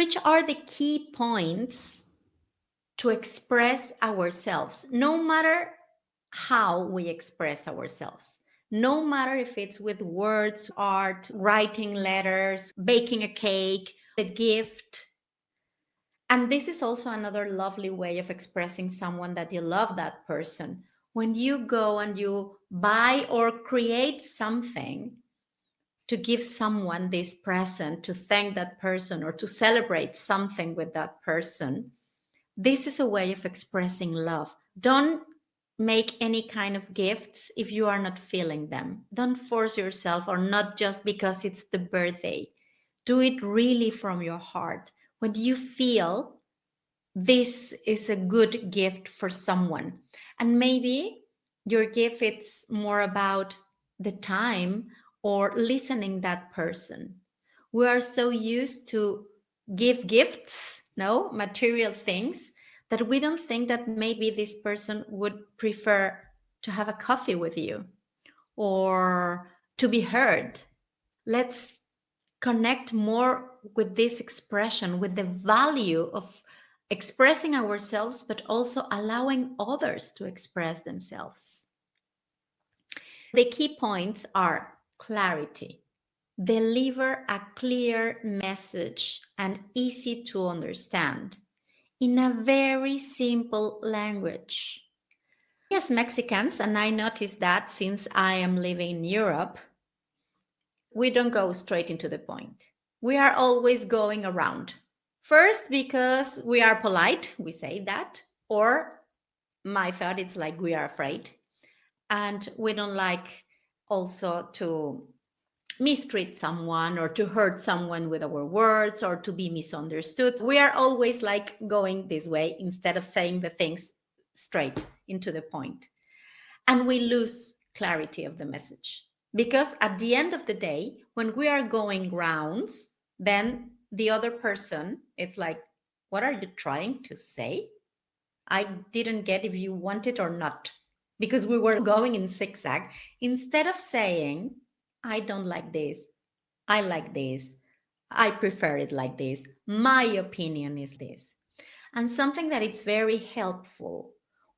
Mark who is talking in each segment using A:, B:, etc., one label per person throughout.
A: which are the key points to express ourselves, no matter how we express ourselves, no matter if it's with words, art, writing letters, baking a cake, a gift. And this is also another lovely way of expressing someone that you love that person. When you go and you buy or create something to give someone this present, to thank that person or to celebrate something with that person, this is a way of expressing love. Don't make any kind of gifts if you are not feeling them. Don't force yourself, or not just because it's the birthday. Do it really from your heart. When you feel this is a good gift for someone, and maybe your gift it's more about the time or listening that person. We are so used to give gifts, no material things, that we don't think that maybe this person would prefer to have a coffee with you or to be heard. Let's connect more with this expression, with the value of expressing ourselves, but also allowing others to express themselves. The key points are clarity. Deliver a clear message and easy to understand in a very simple language. As Mexicans, and I noticed that since I am living in Europe, we don't go straight into the point. We are always going around. First, because we are polite, we say that, or my thought it's like we are afraid, and we don't like also to mistreat someone or to hurt someone with our words or to be misunderstood. We are always like going this way instead of saying the things straight into the point. And we lose clarity of the message. Because at the end of the day, when we are going rounds, then the other person, it's like, what are you trying to say? I didn't get if you want it or not. Because we were going in zigzag. Instead of saying, I don't like this, I like this, I prefer it like this, my opinion is this. And something that is very helpful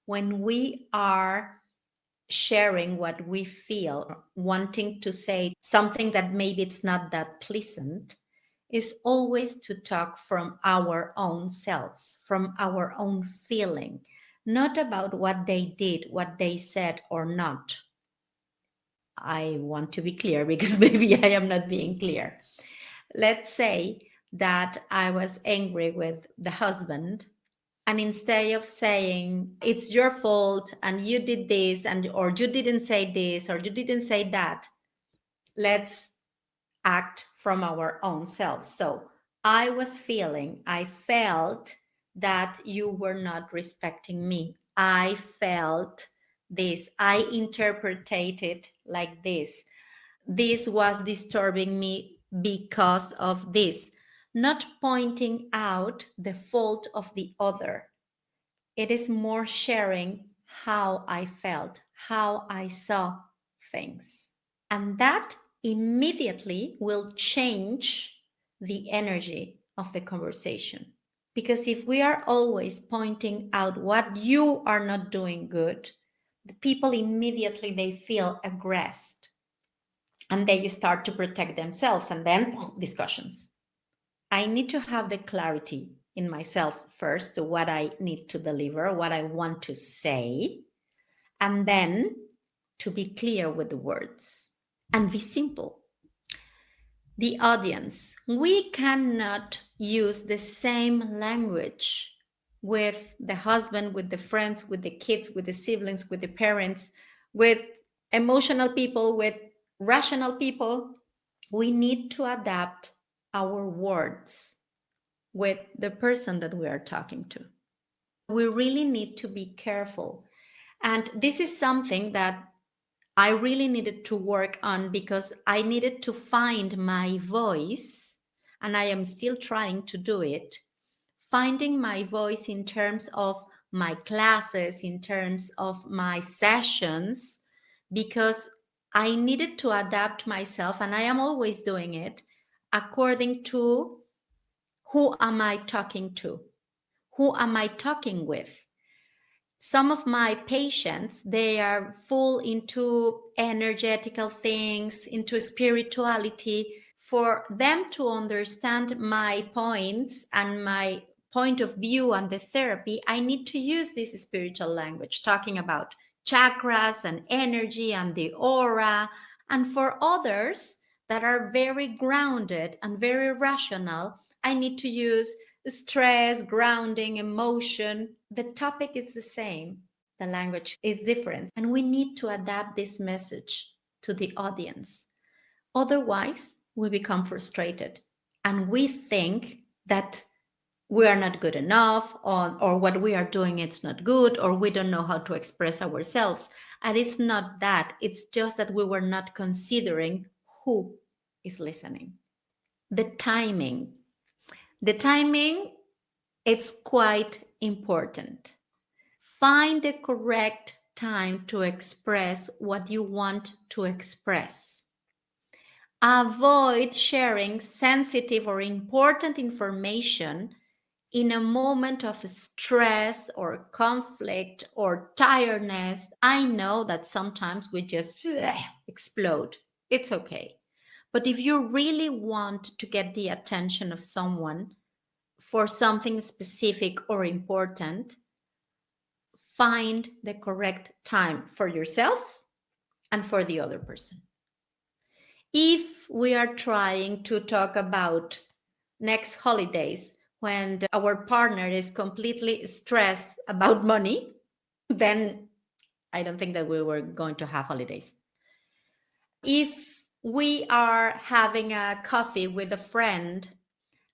A: when we are sharing what we feel, wanting to say something that maybe it's not that pleasant, is always to talk from our own selves, from our own feeling, not about what they did, what they said or not. I want to be clear because maybe I am not being clear. Let's say that I was angry with the husband, and instead of saying it's your fault and you did this, and or you didn't say this or you didn't say that, let's act from our own selves. So I felt that you were not respecting me. I felt this. I interpreted it like this. This was disturbing me because of this. Not pointing out the fault of the other. It is more sharing how I felt, how I saw things. And that immediately will change the energy of the conversation. Because if we are always pointing out what you are not doing good, the people immediately they feel aggressed and they start to protect themselves, and then discussions. I need to have the clarity in myself first to what I need to deliver, what I want to say, and then to be clear with the words and be simple. The audience, we cannot use the same language with the husband, with the friends, with the kids, with the siblings, with the parents, with emotional people, with rational people. We need to adapt our words with the person that we are talking to. We really need to be careful. And this is something that I really needed to work on because I needed to find my voice, and I am still trying to do it, finding my voice in terms of my classes, in terms of my sessions, because I needed to adapt myself, and I am always doing it, according to Who am I talking to? Who am I talking with? Some of my patients, they are full into energetical things, into spirituality. For them to understand my points and my point of view on the therapy, I need to use this spiritual language, talking about chakras and energy and the aura. And for others that are very grounded and very rational, I need to use stress, grounding, emotion. The topic is the same, the language is different, and we need to adapt this message to the audience. Otherwise, we become frustrated and we think that we are not good enough, or what we are doing it's not good, or we don't know how to express ourselves. And it's not that, it's just that we were not considering who is listening. The timing, it's quite important. Find the correct time to express what you want to express. Avoid sharing sensitive or important information in a moment of stress or conflict or tiredness. I know that sometimes we just explode. It's okay. But if you really want to get the attention of someone for something specific or important, find the correct time for yourself and for the other person. If we are trying to talk about next holidays when our partner is completely stressed about money, then I don't think that we were going to have holidays. If we are having a coffee with a friend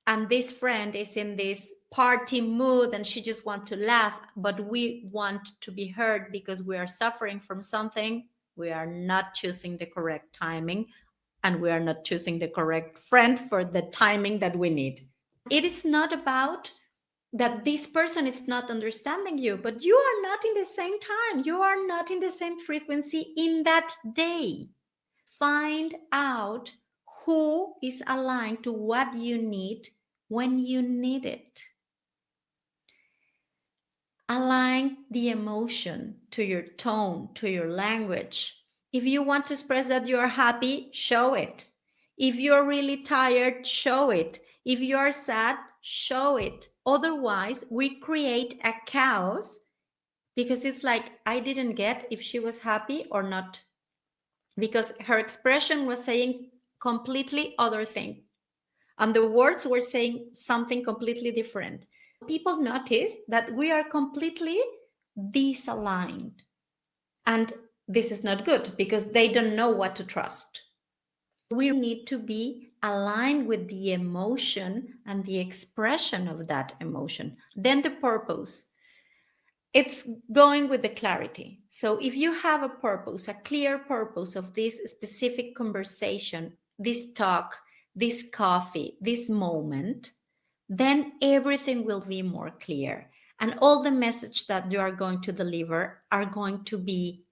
A: and this friend is in this party mood and she just wants to laugh, but we want to be heard because we are suffering from something, we are not choosing the correct timing, and we are not choosing the correct friend for the timing that we need. It is not about that this person is not understanding you, but you are not in the same time, you are not in the same frequency in that day. Find out who is aligned to what you need when you need it. Align the emotion to your tone, to your language. If you want to express that you are happy, show it. If you're really tired, show it. If you are sad, show it. Otherwise, we create a chaos because it's like, I didn't get if she was happy or not, because her expression was saying completely other thing and the words were saying something completely different. People notice that we are completely disaligned, and this is not good because they don't know what to trust. We need to be aligned with the emotion and the expression of that emotion. Then the purpose, it's going with the clarity. So if you have a purpose, a clear purpose of this specific conversation, this talk, this coffee, this moment, then everything will be more clear. And all the message that you are going to deliver are going to be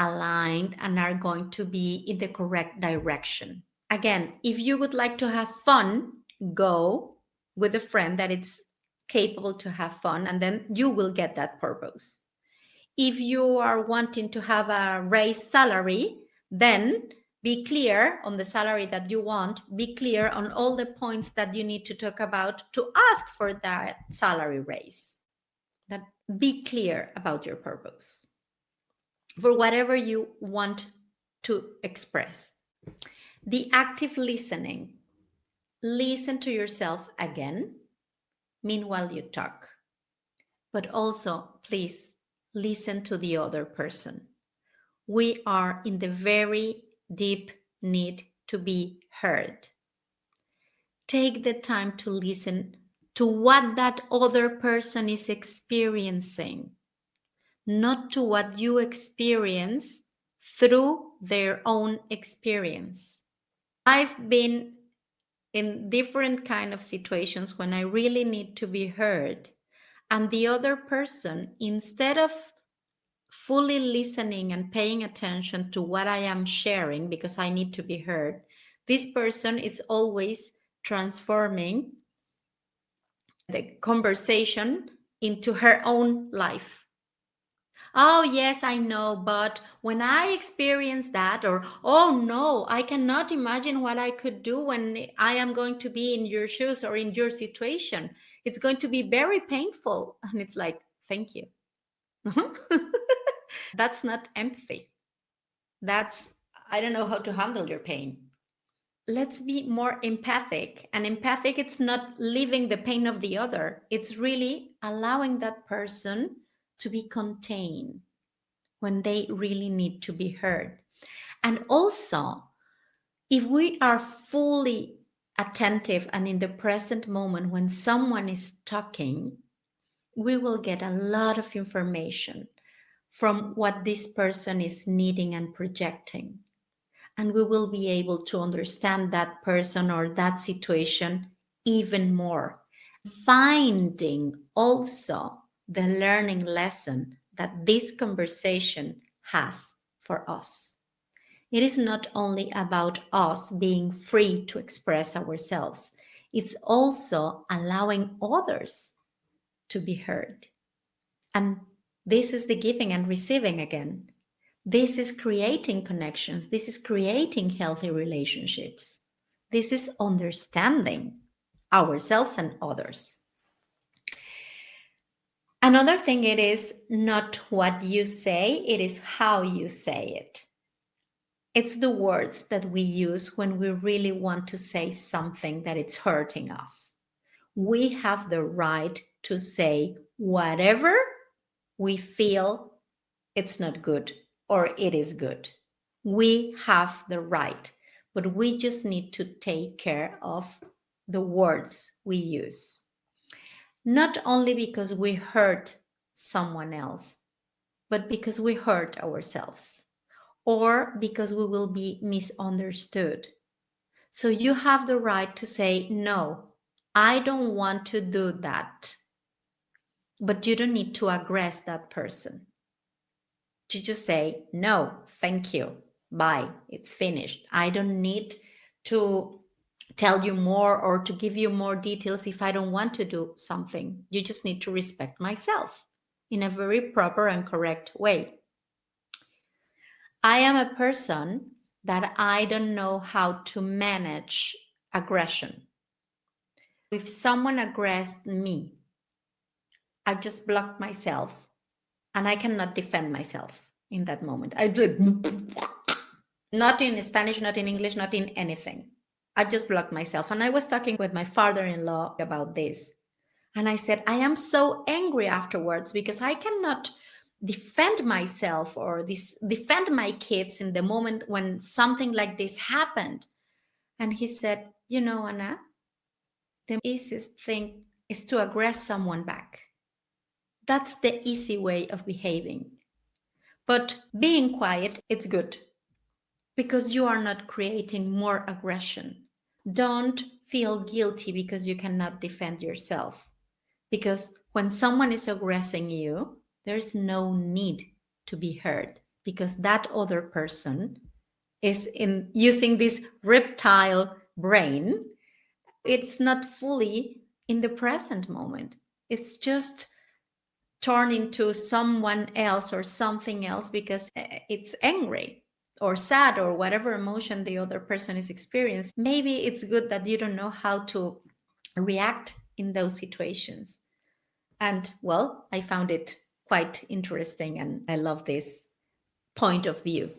A: aligned and are going to be in the correct direction. Again, if you would like to have fun, go with a friend that is capable to have fun, and then you will get that purpose. If you are wanting to have a raised salary, then be clear on the salary that you want, be clear on all the points that you need to talk about to ask for that salary raise. That be clear about your purpose for whatever you want to express. The active listening. Listen to yourself again, meanwhile you talk. But also, please listen to the other person. We are in the very deep need to be heard. Take the time to listen to what that other person is experiencing, not to what you experience through their own experience. I've been in different kind of situations when I really need to be heard, and the other person, instead of fully listening and paying attention to what I am sharing because I need to be heard, this person is always transforming the conversation into her own life. Oh, yes, I know, but when I experienced that, or oh no, I cannot imagine what I could do when I am going to be in your shoes or in your situation. It's going to be very painful. And it's like, thank you. That's not empathy. That's, I don't know how to handle your pain. Let's be more empathic. And empathic, it's not living the pain of the other, it's really allowing that person to be contained when they really need to be heard. And also, if we are fully attentive and in the present moment when someone is talking, we will get a lot of information from what this person is needing and projecting. And we will be able to understand that person or that situation even more. Finding also the learning lesson that this conversation has for us. It is not only about us being free to express ourselves, it's also allowing others to be heard. And this is the giving and receiving again. This is creating connections. This is creating healthy relationships. This is understanding ourselves and others. Another thing, it is not what you say, it is how you say it. It's the words that we use when we really want to say something that it's hurting us. We have the right to say whatever we feel it's not good or it is good. We have the right, but we just need to take care of the words we use. Not only because we hurt someone else, but because we hurt ourselves or because we will be misunderstood. So you have the right to say, no, I don't want to do that. But you don't need to aggress that person. You just say, no, thank you, bye, it's finished. I don't need to tell you more or to give you more details if I don't want to do something. You just need to respect myself in a very proper and correct way. I am a person that I don't know how to manage aggression. If someone aggressed me, I just block myself and I cannot defend myself in that moment. I do not in Spanish, not in English, not in anything. I just block myself. And I was talking with my father-in-law about this. And I said, I am so angry afterwards because I cannot defend myself or defend my kids in the moment when something like this happened. And he said, you know, Anna, the easiest thing is to aggress someone back. That's the easy way of behaving. But being quiet, it's good because you are not creating more aggression. Don't feel guilty because you cannot defend yourself. Because when someone is aggressing you, there's no need to be heard because that other person is in using this reptile brain. It's not fully in the present moment. It's just turned into someone else or something else because it's angry or sad or whatever emotion the other person is experiencing. Maybe it's good that you don't know how to react in those situations. And well, I found it quite interesting and I love this point of view.